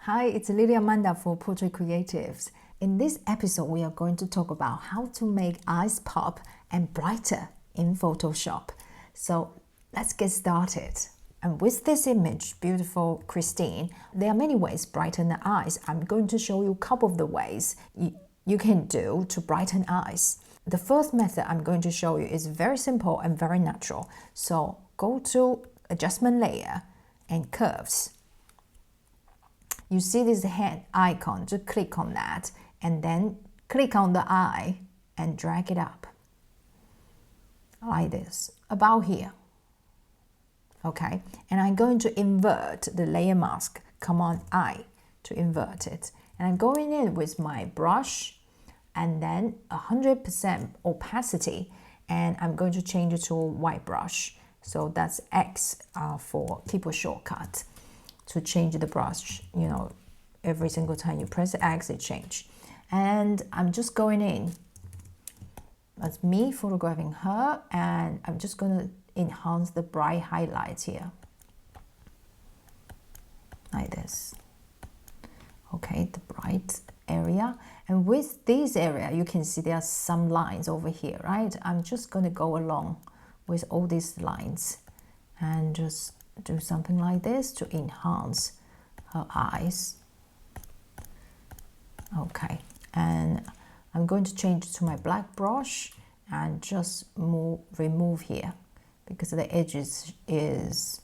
Hi, it's Lily Amanda for Portrait Creatives. In this episode, we are going to talk about how to make eyes pop and brighter in Photoshop. So let's get started. And with this image, beautiful Christine, there are many ways to brighten the eyes. I'm going to show you a couple of the ways you can do to brighten eyes. The first method I'm going to show you is very simple and very natural. So go to Adjustment Layer and Curves. You see this hand icon, just click on that and then click on the eye and drag it up like this, about here. Okay, and I'm going to invert the layer mask, Command I to invert it. And I'm going in with my brush and then 100% opacity, and I'm going to change it to a white brush. So that's X for keyboard shortcut. To change the brush, every single time you press X, it changes. And I'm just going in. That's me photographing her, and I'm just going to enhance the bright highlights here. Like this. Okay, the bright area. And with this area, you can see there are some lines over here, right? I'm just going to go along with all these lines and just do something like this to enhance her eyes. Okay, and I'm going to change to my black brush and just remove here because the edges is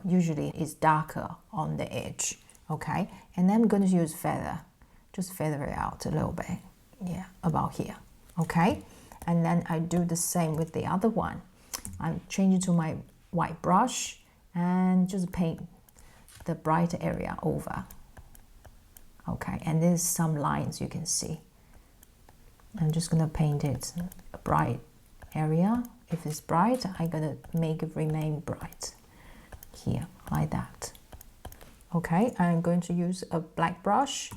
usually is darker on the edge. Okay, and then I'm going to use feather, just feather it out a little bit, yeah, about here. Okay, and then I do the same with the other one. I'm changing to my white brush and just paint the bright area over. Okay, and there's some lines you can see. I'm just gonna paint it a bright area. If it's bright, I'm gonna make it remain bright here, like that. Okay, I'm going to use a black brush,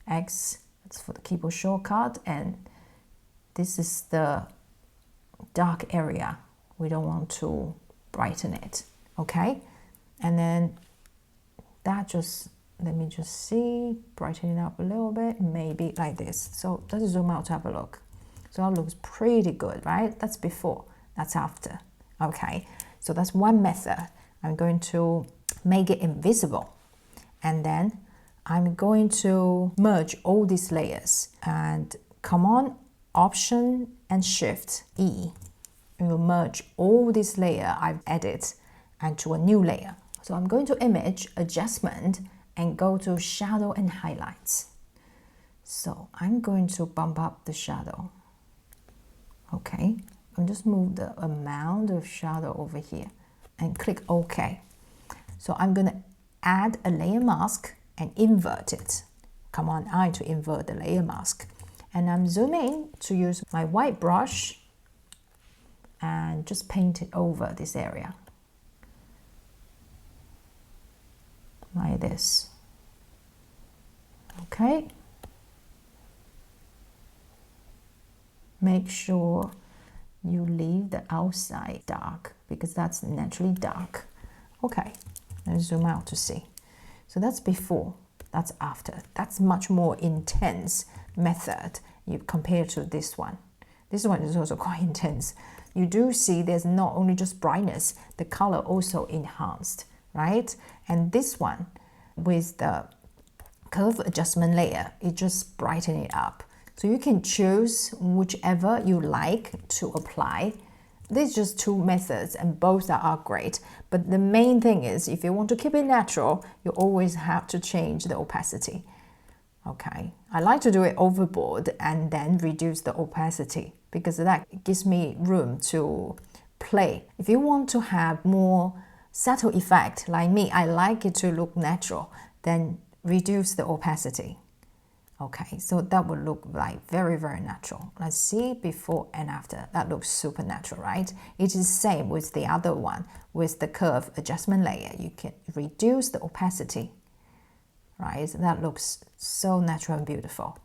X, that's for the keyboard shortcut, and this is the dark area. We don't want to brighten it. Okay, and then that just, let me just see, brighten it up a little bit, maybe like this. So let's zoom out to have a look. So that looks pretty good, right? That's before, that's after. Okay, so that's one method. I'm going to make it invisible, and then I'm going to merge all these layers and Command, Option and Shift E. And we'll merge all this layer I've added into a new layer. So I'm going to Image, Adjustment, and go to Shadow and Highlights. So I'm going to bump up the shadow. Okay, and just move the amount of shadow over here and click OK. So I'm going to add a layer mask and invert it. Command I to invert the layer mask. And I'm zooming to use my white brush and just paint it over this area. Like this. Okay. Make sure you leave the outside dark because that's naturally dark. Okay, let's zoom out to see. So that's before, that's after. That's much more intense method compared to this one. This one is also quite intense. You do see there's not only just brightness, the color also enhanced, right? And this one with the curve adjustment layer, it just brighten it up. So you can choose whichever you like to apply. There's just two methods and both are great. But the main thing is if you want to keep it natural, you always have to change the opacity. Okay, I like to do it overboard and then reduce the opacity because that gives me room to play. If you want to have more subtle effect like me, I like it to look natural, then reduce the opacity. Okay, so that will look like very, very natural. Let's see before and after. That looks super natural, right? It is the same with the other one. With the curve adjustment layer, you can reduce the opacity, right? That looks so natural and beautiful,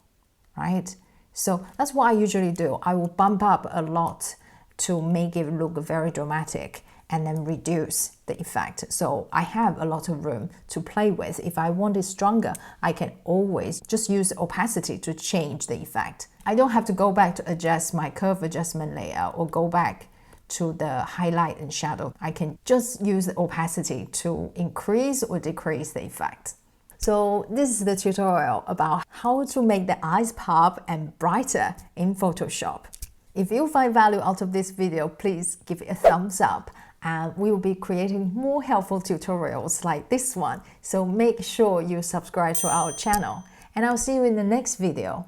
right? So that's what I usually do. I will bump up a lot to make it look very dramatic. and then reduce the effect. So I have a lot of room to play with. If I want it stronger, I can always just use opacity to change the effect. I don't have to go back to adjust my curve adjustment layer or go back to the highlight and shadow. I can just use the opacity to increase or decrease the effect. So this is the tutorial about how to make the eyes pop and brighter in Photoshop. If you find value out of this video, please give it a thumbs up, and we will be creating more helpful tutorials like this one. So make sure you subscribe to our channel, and I'll see you in the next video.